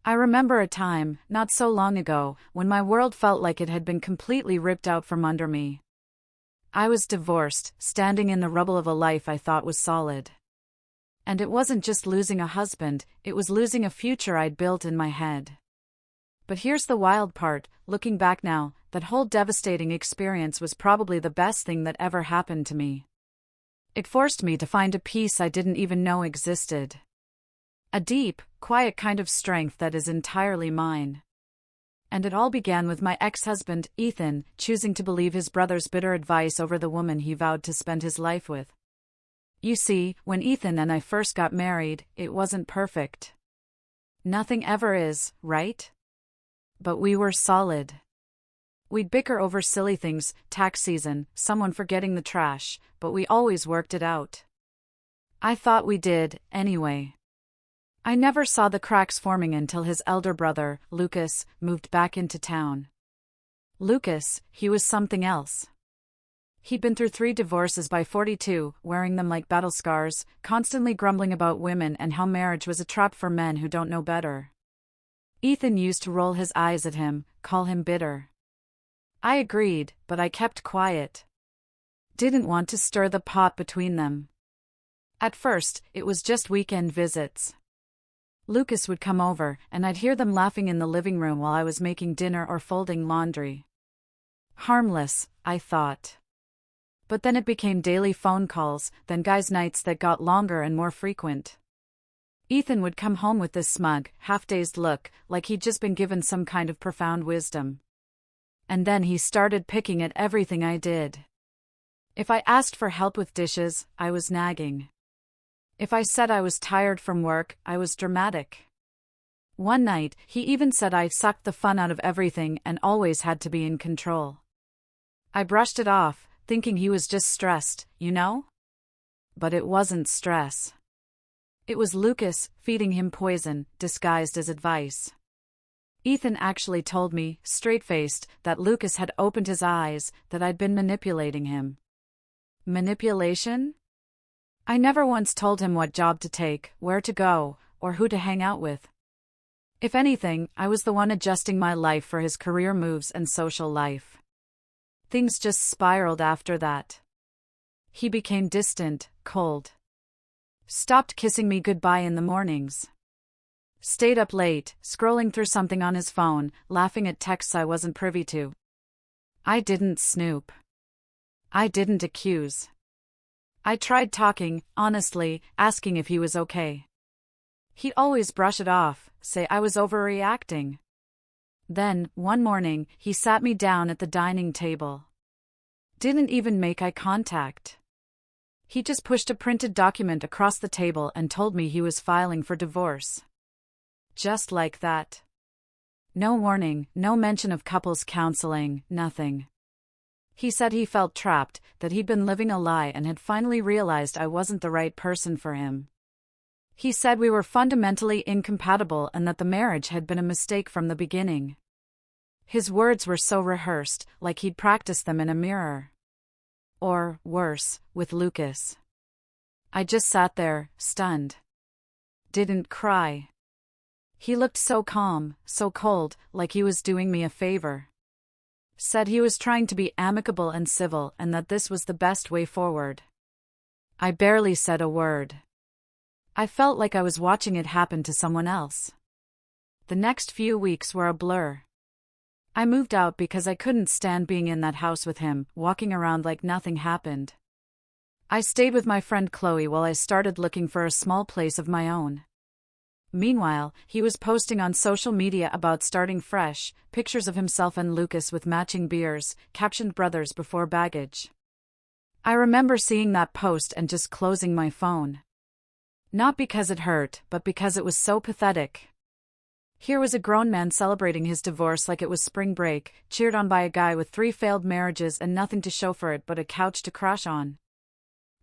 I remember a time, not so long ago, when my world felt like it had been completely ripped out from under me. I was divorced, standing in the rubble of a life I thought was solid. And it wasn't just losing a husband, it was losing a future I'd built in my head. But here's the wild part, looking back now, that whole devastating experience was probably the best thing that ever happened to me. It forced me to find a peace I didn't even know existed. A deep, quiet kind of strength that is entirely mine. And it all began with my ex-husband, Ethan, choosing to believe his brother's bitter advice over the woman he vowed to spend his life with. You see, when Ethan and I first got married, it wasn't perfect. Nothing ever is, right? But we were solid. We'd bicker over silly things, tax season, someone forgetting the trash, but we always worked it out. I thought we did, anyway. I never saw the cracks forming until his elder brother, Lucas, moved back into town. Lucas, he was something else. He'd been through 3 divorces by 42, wearing them like battle scars, constantly grumbling about women and how marriage was a trap for men who don't know better. Ethan used to roll his eyes at him, call him bitter. I agreed, but I kept quiet. Didn't want to stir the pot between them. At first, it was just weekend visits. Lucas would come over, and I'd hear them laughing in the living room while I was making dinner or folding laundry. Harmless, I thought. But then it became daily phone calls, then guys' nights that got longer and more frequent. Ethan would come home with this smug, half-dazed look, like he'd just been given some kind of profound wisdom. And then he started picking at everything I did. If I asked for help with dishes, I was nagging. If I said I was tired from work, I was dramatic. One night, he even said I sucked the fun out of everything and always had to be in control. I brushed it off, thinking he was just stressed, you know? But it wasn't stress. It was Lucas feeding him poison, disguised as advice. Ethan actually told me, straight-faced, that Lucas had opened his eyes, that I'd been manipulating him. Manipulation? I never once told him what job to take, where to go, or who to hang out with. If anything, I was the one adjusting my life for his career moves and social life. Things just spiraled after that. He became distant, cold. Stopped kissing me goodbye in the mornings. Stayed up late, scrolling through something on his phone, laughing at texts I wasn't privy to. I didn't snoop. I didn't accuse. I tried talking, honestly, asking if he was okay. He'd always brush it off, say I was overreacting. Then, one morning, he sat me down at the dining table. Didn't even make eye contact. He just pushed a printed document across the table and told me he was filing for divorce. Just like that. No warning, no mention of couples counseling, nothing. He said he felt trapped, that he'd been living a lie and had finally realized I wasn't the right person for him. He said we were fundamentally incompatible and that the marriage had been a mistake from the beginning. His words were so rehearsed, like he'd practiced them in a mirror. Or, worse, with Lucas. I just sat there, stunned. Didn't cry. He looked so calm, so cold, like he was doing me a favor. Said he was trying to be amicable and civil and that this was the best way forward. I barely said a word. I felt like I was watching it happen to someone else. The next few weeks were a blur. I moved out because I couldn't stand being in that house with him, walking around like nothing happened. I stayed with my friend Chloe while I started looking for a small place of my own. Meanwhile, he was posting on social media about starting fresh, pictures of himself and Lucas with matching beers, captioned brothers before baggage. I remember seeing that post and just closing my phone. Not because it hurt, but because it was so pathetic. Here was a grown man celebrating his divorce like it was spring break, cheered on by a guy with 3 failed marriages and nothing to show for it but a couch to crash on.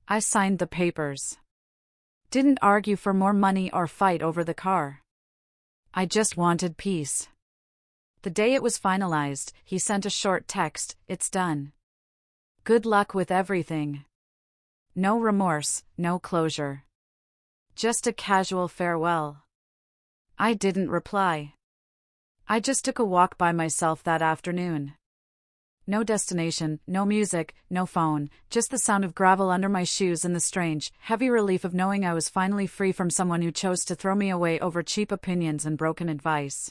I signed the papers. Didn't argue for more money or fight over the car. I just wanted peace. The day it was finalized, he sent a short text, "It's done. Good luck with everything." No remorse, no closure. Just a casual farewell. I didn't reply. I just took a walk by myself that afternoon. No destination, no music, no phone, just the sound of gravel under my shoes and the strange, heavy relief of knowing I was finally free from someone who chose to throw me away over cheap opinions and broken advice.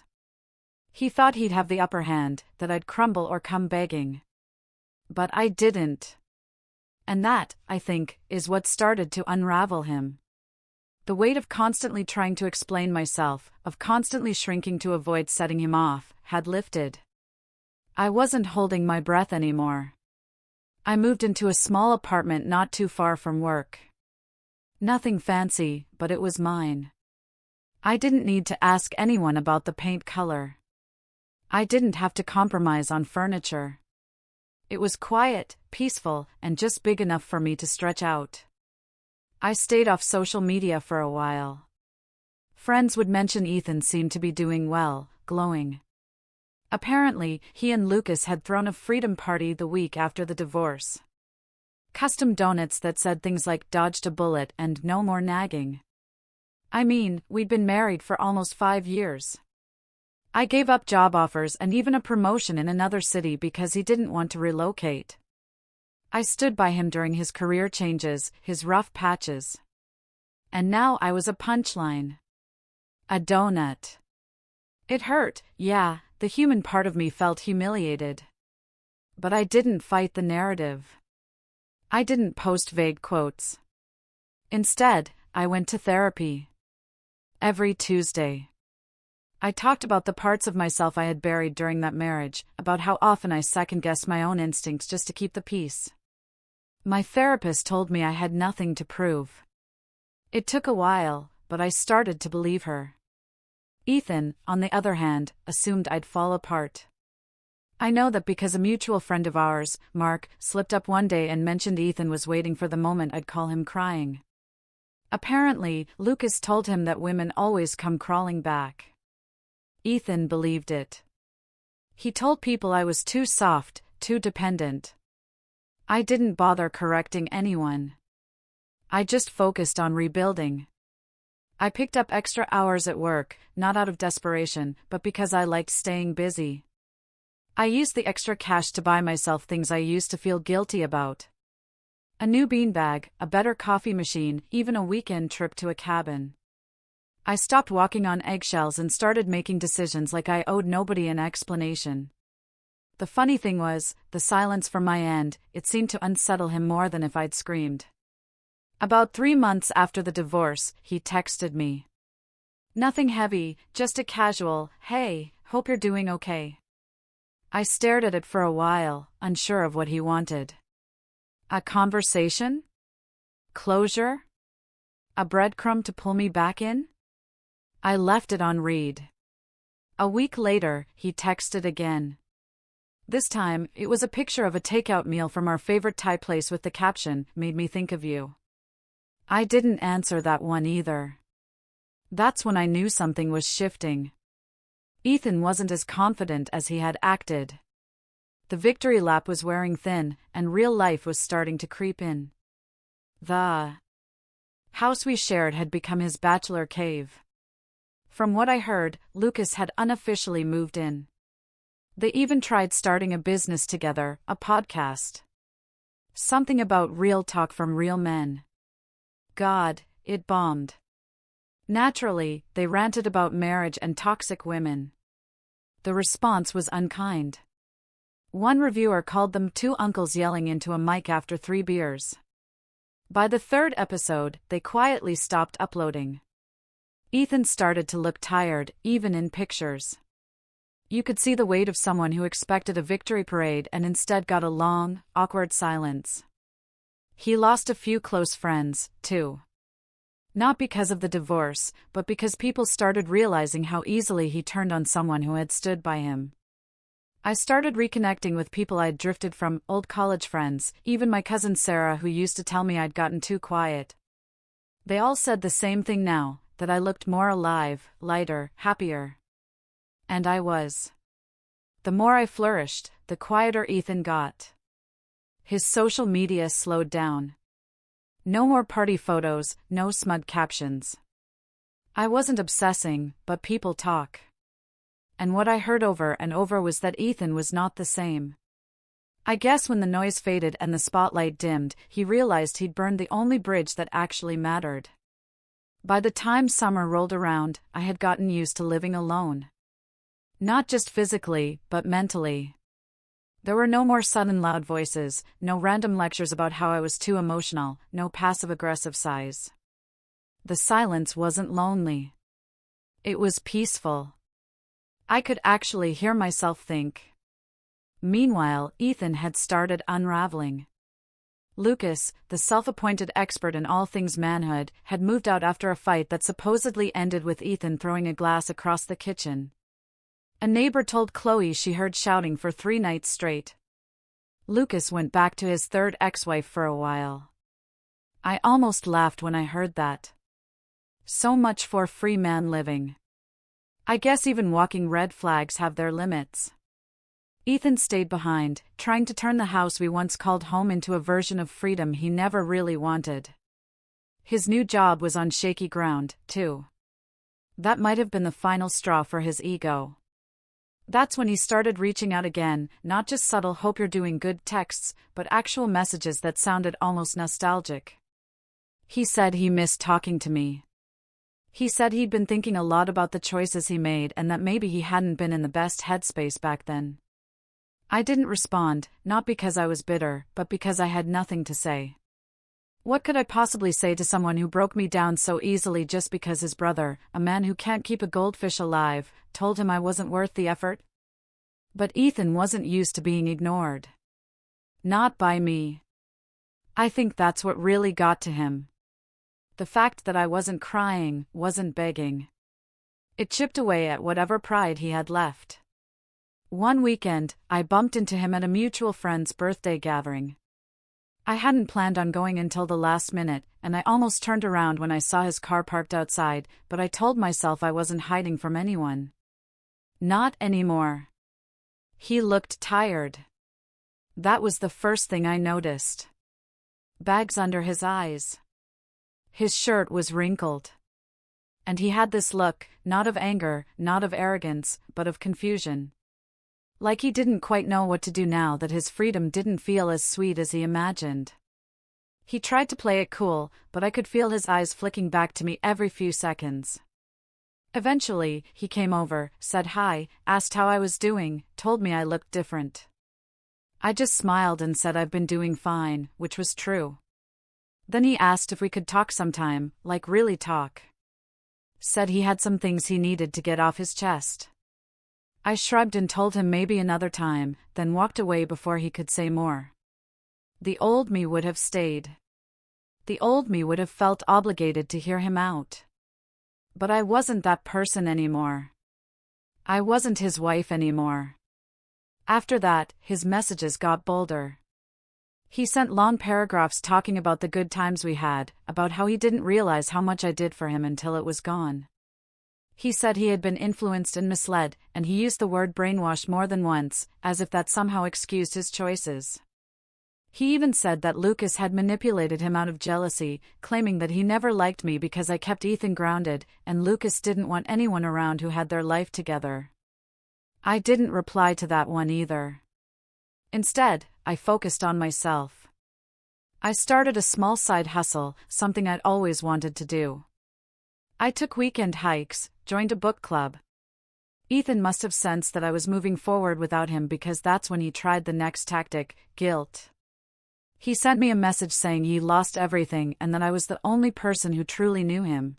He thought he'd have the upper hand, that I'd crumble or come begging. But I didn't. And that, I think, is what started to unravel him. The weight of constantly trying to explain myself, of constantly shrinking to avoid setting him off, had lifted. I wasn't holding my breath anymore. I moved into a small apartment not too far from work. Nothing fancy, but it was mine. I didn't need to ask anyone about the paint color. I didn't have to compromise on furniture. It was quiet, peaceful, and just big enough for me to stretch out. I stayed off social media for a while. Friends would mention Ethan seemed to be doing well, glowing. Apparently, he and Lucas had thrown a freedom party the week after the divorce. Custom donuts that said things like "dodged a bullet" and "no more nagging." I mean, we'd been married for almost 5 years. I gave up job offers and even a promotion in another city because he didn't want to relocate. I stood by him during his career changes, his rough patches. And now I was a punchline. A donut. It hurt, yeah, the human part of me felt humiliated. But I didn't fight the narrative. I didn't post vague quotes. Instead, I went to therapy. Every Tuesday. I talked about the parts of myself I had buried during that marriage, about how often I second-guessed my own instincts just to keep the peace. My therapist told me I had nothing to prove. It took a while, but I started to believe her. Ethan, on the other hand, assumed I'd fall apart. I know that because a mutual friend of ours, Mark, slipped up one day and mentioned Ethan was waiting for the moment I'd call him crying. Apparently, Lucas told him that women always come crawling back. Ethan believed it. He told people I was too soft, too dependent. I didn't bother correcting anyone. I just focused on rebuilding. I picked up extra hours at work, not out of desperation, but because I liked staying busy. I used the extra cash to buy myself things I used to feel guilty about. A new beanbag, a better coffee machine, even a weekend trip to a cabin. I stopped walking on eggshells and started making decisions like I owed nobody an explanation. The funny thing was, the silence from my end, it seemed to unsettle him more than if I'd screamed. About 3 months after the divorce, he texted me. Nothing heavy, just a casual, "Hey, hope you're doing okay." I stared at it for a while, unsure of what he wanted. A conversation? Closure? A breadcrumb to pull me back in? I left it on read. A week later, he texted again. This time, it was a picture of a takeout meal from our favorite Thai place with the caption, "Made me think of you." I didn't answer that one either. That's when I knew something was shifting. Ethan wasn't as confident as he had acted. The victory lap was wearing thin, and real life was starting to creep in. The house we shared had become his bachelor cave. From what I heard, Lucas had unofficially moved in. They even tried starting a business together, a podcast. Something about real talk from real men. God, it bombed. Naturally, they ranted about marriage and toxic women. The response was unkind. One reviewer called them two uncles yelling into a mic after 3 beers. By the 3rd episode, they quietly stopped uploading. Ethan started to look tired, even in pictures. You could see the weight of someone who expected a victory parade and instead got a long, awkward silence. He lost a few close friends, too. Not because of the divorce, but because people started realizing how easily he turned on someone who had stood by him. I started reconnecting with people I'd drifted from, old college friends, even my cousin Sarah who used to tell me I'd gotten too quiet. They all said the same thing now, that I looked more alive, lighter, happier. And I was. The more I flourished, the quieter Ethan got. His social media slowed down. No more party photos, no smug captions. I wasn't obsessing, but people talk. And what I heard over and over was that Ethan was not the same. I guess when the noise faded and the spotlight dimmed, he realized he'd burned the only bridge that actually mattered. By the time summer rolled around, I had gotten used to living alone. Not just physically, but mentally. There were no more sudden loud voices, no random lectures about how I was too emotional, no passive-aggressive sighs. The silence wasn't lonely. It was peaceful. I could actually hear myself think. Meanwhile, Ethan had started unraveling. Lucas, the self-appointed expert in all things manhood, had moved out after a fight that supposedly ended with Ethan throwing a glass across the kitchen. A neighbor told Chloe she heard shouting for 3 nights straight. Lucas went back to his third ex-wife for a while. I almost laughed when I heard that. So much for free man living. I guess even walking red flags have their limits. Ethan stayed behind, trying to turn the house we once called home into a version of freedom he never really wanted. His new job was on shaky ground, too. That might have been the final straw for his ego. That's when he started reaching out again, not just subtle "hope you're doing good" texts, but actual messages that sounded almost nostalgic. He said he missed talking to me. He said he'd been thinking a lot about the choices he made and that maybe he hadn't been in the best headspace back then. I didn't respond, not because I was bitter, but because I had nothing to say. What could I possibly say to someone who broke me down so easily just because his brother, a man who can't keep a goldfish alive, told him I wasn't worth the effort? But Ethan wasn't used to being ignored. Not by me. I think that's what really got to him. The fact that I wasn't crying, wasn't begging. It chipped away at whatever pride he had left. One weekend, I bumped into him at a mutual friend's birthday gathering. I hadn't planned on going until the last minute, and I almost turned around when I saw his car parked outside, but I told myself I wasn't hiding from anyone. Not anymore. He looked tired. That was the first thing I noticed. Bags under his eyes. His shirt was wrinkled. And he had this look, not of anger, not of arrogance, but of confusion. Like he didn't quite know what to do now that his freedom didn't feel as sweet as he imagined. He tried to play it cool, but I could feel his eyes flicking back to me every few seconds. Eventually, he came over, said hi, asked how I was doing, told me I looked different. I just smiled and said I've been doing fine, which was true. Then he asked if we could talk sometime, like really talk. Said he had some things he needed to get off his chest. I shrugged and told him maybe another time, then walked away before he could say more. The old me would have stayed. The old me would have felt obligated to hear him out. But I wasn't that person anymore. I wasn't his wife anymore. After that, his messages got bolder. He sent long paragraphs talking about the good times we had, about how he didn't realize how much I did for him until it was gone. He said he had been influenced and misled, and he used the word brainwashed more than once, as if that somehow excused his choices. He even said that Lucas had manipulated him out of jealousy, claiming that he never liked me because I kept Ethan grounded, and Lucas didn't want anyone around who had their life together. I didn't reply to that one either. Instead, I focused on myself. I started a small side hustle, something I'd always wanted to do. I took weekend hikes, joined a book club. Ethan must have sensed that I was moving forward without him because that's when he tried the next tactic, guilt. He sent me a message saying he lost everything and that I was the only person who truly knew him.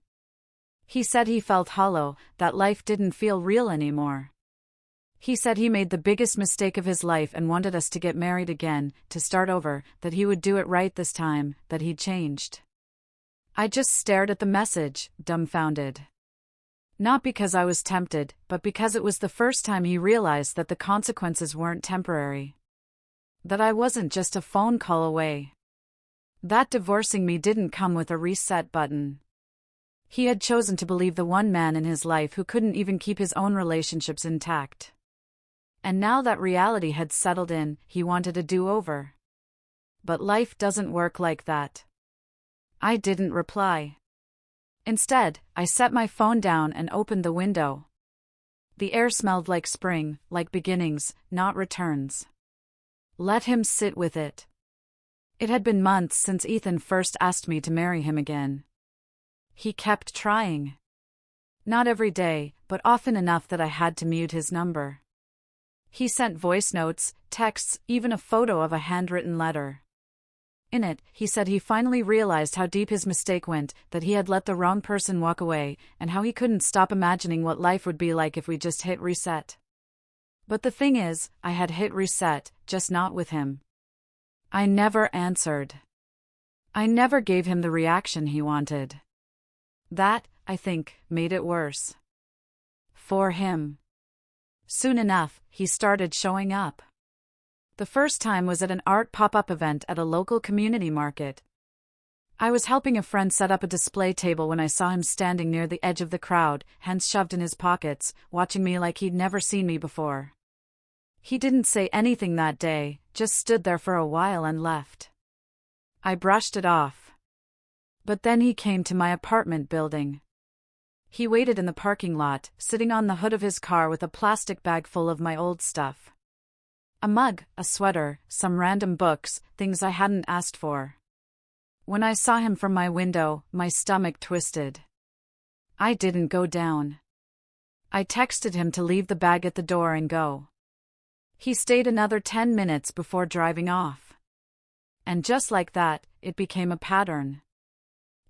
He said he felt hollow, that life didn't feel real anymore. He said he made the biggest mistake of his life and wanted us to get married again, to start over, that he would do it right this time, that he'd changed. I just stared at the message, dumbfounded. Not because I was tempted, but because it was the first time he realized that the consequences weren't temporary. That I wasn't just a phone call away. That divorcing me didn't come with a reset button. He had chosen to believe the one man in his life who couldn't even keep his own relationships intact. And now that reality had settled in, he wanted a do-over. But life doesn't work like that. I didn't reply. Instead, I set my phone down and opened the window. The air smelled like spring, like beginnings, not returns. Let him sit with it. It had been months since Ethan first asked me to marry him again. He kept trying. Not every day, but often enough that I had to mute his number. He sent voice notes, texts, even a photo of a handwritten letter. In it, he said he finally realized how deep his mistake went, that he had let the wrong person walk away, and how he couldn't stop imagining what life would be like if we just hit reset. But the thing is, I had hit reset, just not with him. I never answered. I never gave him the reaction he wanted. That, I think, made it worse. For him. Soon enough, he started showing up. The first time was at an art pop-up event at a local community market. I was helping a friend set up a display table when I saw him standing near the edge of the crowd, hands shoved in his pockets, watching me like he'd never seen me before. He didn't say anything that day, just stood there for a while and left. I brushed it off. But then he came to my apartment building. He waited in the parking lot, sitting on the hood of his car with a plastic bag full of my old stuff. A mug, a sweater, some random books, things I hadn't asked for. When I saw him from my window, my stomach twisted. I didn't go down. I texted him to leave the bag at the door and go. He stayed another 10 minutes before driving off. And just like that, it became a pattern.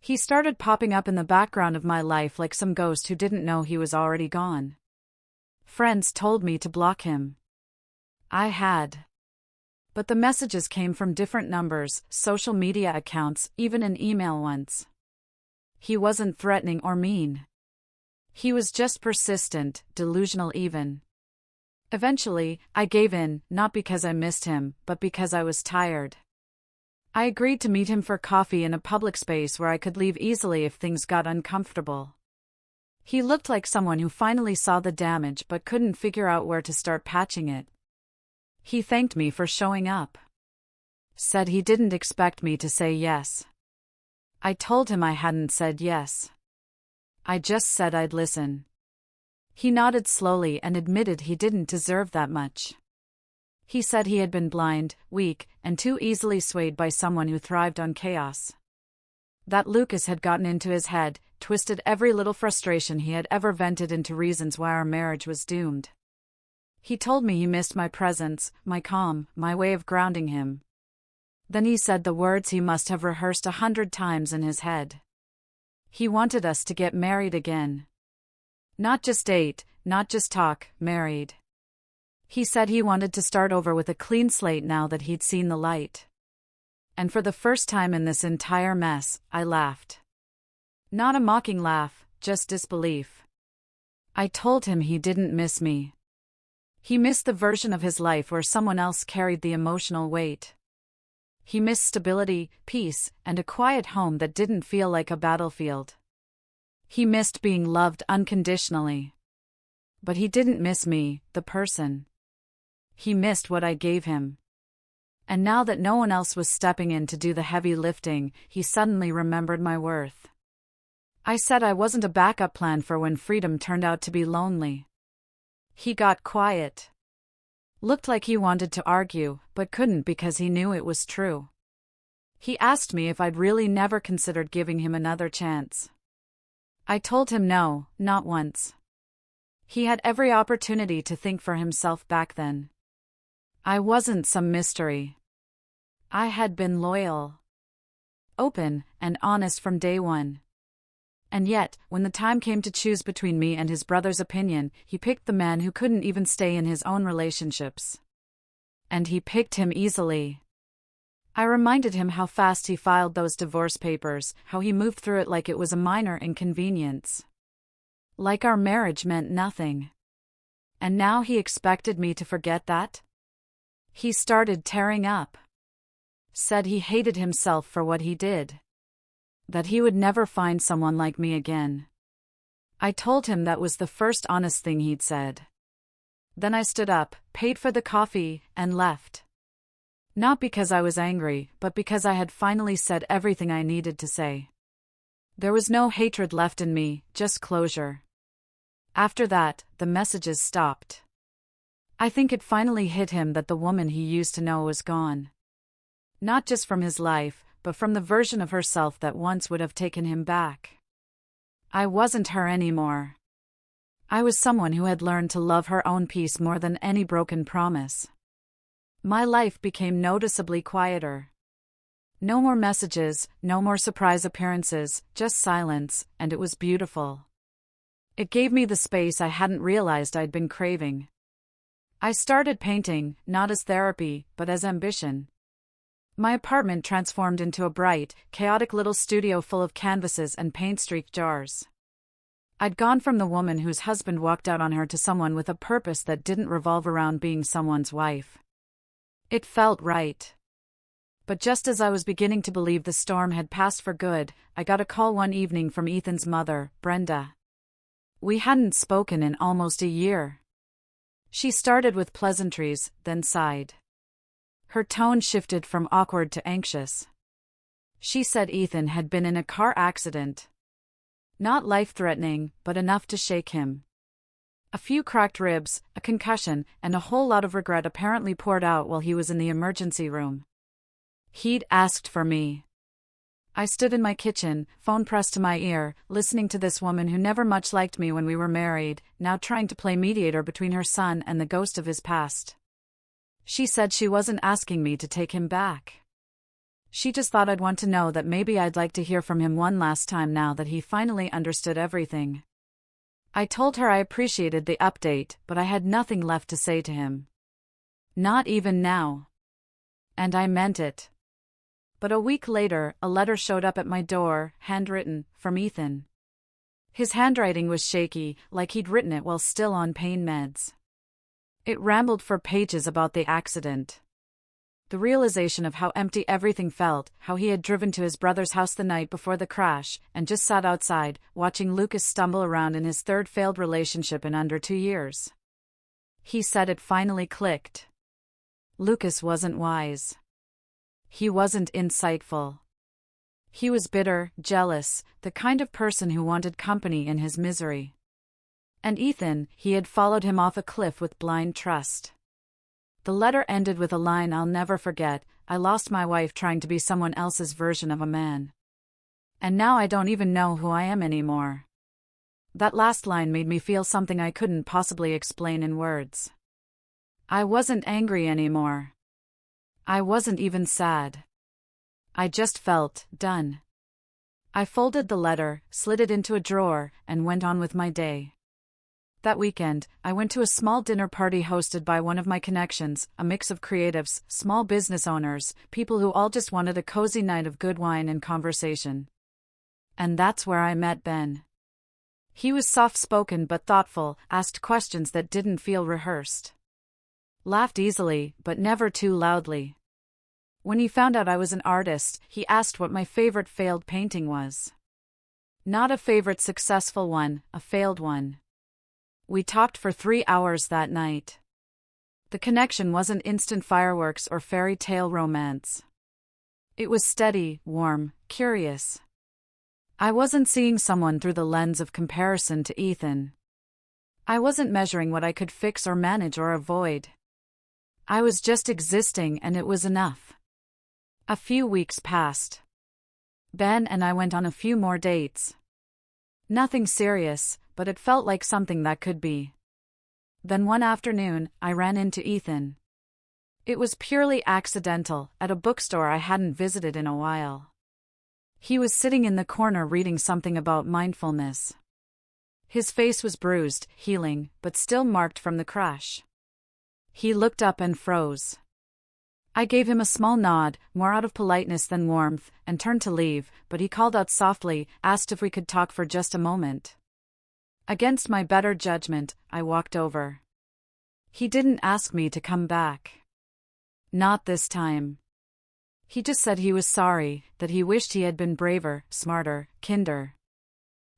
He started popping up in the background of my life like some ghost who didn't know he was already gone. Friends told me to block him. I had. But the messages came from different numbers, social media accounts, even an email once. He wasn't threatening or mean. He was just persistent, delusional even. Eventually, I gave in, not because I missed him, but because I was tired. I agreed to meet him for coffee in a public space where I could leave easily if things got uncomfortable. He looked like someone who finally saw the damage but couldn't figure out where to start patching it. He thanked me for showing up. Said he didn't expect me to say yes. I told him I hadn't said yes. I just said I'd listen. He nodded slowly and admitted he didn't deserve that much. He said he had been blind, weak, and too easily swayed by someone who thrived on chaos. That Lucas had gotten into his head, twisted every little frustration he had ever vented into reasons why our marriage was doomed. He told me he missed my presence, my calm, my way of grounding him. Then he said the words he must have rehearsed 100 times in his head. He wanted us to get married again. Not just date, not just talk, married. He said he wanted to start over with a clean slate now that he'd seen the light. And for the first time in this entire mess, I laughed. Not a mocking laugh, just disbelief. I told him he didn't miss me. He missed the version of his life where someone else carried the emotional weight. He missed stability, peace, and a quiet home that didn't feel like a battlefield. He missed being loved unconditionally. But he didn't miss me, the person. He missed what I gave him. And now that no one else was stepping in to do the heavy lifting, he suddenly remembered my worth. I said I wasn't a backup plan for when freedom turned out to be lonely. He got quiet. Looked like he wanted to argue, but couldn't because he knew it was true. He asked me if I'd really never considered giving him another chance. I told him no, not once. He had every opportunity to think for himself back then. I wasn't some mystery. I had been loyal, open, and honest from day one. And yet, when the time came to choose between me and his brother's opinion, he picked the man who couldn't even stay in his own relationships. And he picked him easily. I reminded him how fast he filed those divorce papers, how he moved through it like it was a minor inconvenience. Like our marriage meant nothing. And now he expected me to forget that? He started tearing up. Said he hated himself for what he did. That he would never find someone like me again. I told him that was the first honest thing he'd said. Then I stood up, paid for the coffee, and left. Not because I was angry, but because I had finally said everything I needed to say. There was no hatred left in me, just closure. After that, the messages stopped. I think it finally hit him that the woman he used to know was gone. Not just from his life, but from the version of herself that once would have taken him back. I wasn't her anymore. I was someone who had learned to love her own peace more than any broken promise. My life became noticeably quieter. No more messages, no more surprise appearances, just silence, and it was beautiful. It gave me the space I hadn't realized I'd been craving. I started painting, not as therapy, but as ambition. My apartment transformed into a bright, chaotic little studio full of canvases and paint-streaked jars. I'd gone from the woman whose husband walked out on her to someone with a purpose that didn't revolve around being someone's wife. It felt right. But just as I was beginning to believe the storm had passed for good, I got a call one evening from Ethan's mother, Brenda. We hadn't spoken in almost a year. She started with pleasantries, then sighed. Her tone shifted from awkward to anxious. She said Ethan had been in a car accident. Not life-threatening, but enough to shake him. A few cracked ribs, a concussion, and a whole lot of regret apparently poured out while he was in the emergency room. He'd asked for me. I stood in my kitchen, phone pressed to my ear, listening to this woman who never much liked me when we were married, now trying to play mediator between her son and the ghost of his past. She said she wasn't asking me to take him back. She just thought I'd want to know that maybe I'd like to hear from him one last time now that he finally understood everything. I told her I appreciated the update, but I had nothing left to say to him. Not even now. And I meant it. But a week later, a letter showed up at my door, handwritten, from Ethan. His handwriting was shaky, like he'd written it while still on pain meds. It rambled for pages about the accident. The realization of how empty everything felt, how he had driven to his brother's house the night before the crash, and just sat outside, watching Lucas stumble around in his third failed relationship in under 2 years. He said it finally clicked. Lucas wasn't wise. He wasn't insightful. He was bitter, jealous, the kind of person who wanted company in his misery. And Ethan, he had followed him off a cliff with blind trust. The letter ended with a line I'll never forget: I lost my wife trying to be someone else's version of a man. And now I don't even know who I am anymore. That last line made me feel something I couldn't possibly explain in words. I wasn't angry anymore. I wasn't even sad. I just felt done. I folded the letter, slid it into a drawer, and went on with my day. That weekend, I went to a small dinner party hosted by one of my connections, a mix of creatives, small business owners, people who all just wanted a cozy night of good wine and conversation. And that's where I met Ben. He was soft-spoken but thoughtful, asked questions that didn't feel rehearsed. Laughed easily, but never too loudly. When he found out I was an artist, he asked what my favorite failed painting was. Not a favorite successful one, a failed one. We talked for 3 hours that night. The connection wasn't instant fireworks or fairy tale romance. It was steady, warm, curious. I wasn't seeing someone through the lens of comparison to Ethan. I wasn't measuring what I could fix or manage or avoid. I was just existing, and it was enough. A few weeks passed. Ben and I went on a few more dates. Nothing serious, but it felt like something that could be. Then one afternoon, I ran into Ethan. It was purely accidental, at a bookstore I hadn't visited in a while. He was sitting in the corner reading something about mindfulness. His face was bruised, healing, but still marked from the crash. He looked up and froze. I gave him a small nod, more out of politeness than warmth, and turned to leave, but he called out softly, asked if we could talk for just a moment. Against my better judgment, I walked over. He didn't ask me to come back. Not this time. He just said he was sorry, that he wished he had been braver, smarter, kinder.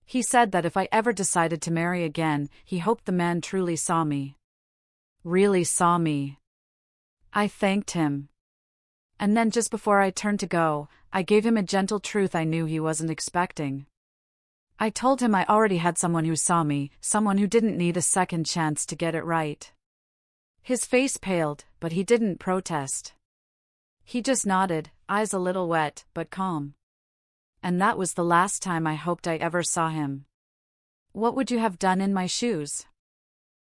He said that if I ever decided to marry again, he hoped the man truly saw me. Really saw me. I thanked him. And then just before I turned to go, I gave him a gentle truth I knew he wasn't expecting. I told him I already had someone who saw me, someone who didn't need a second chance to get it right. His face paled, but he didn't protest. He just nodded, eyes a little wet, but calm. And that was the last time I hoped I ever saw him. What would you have done in my shoes?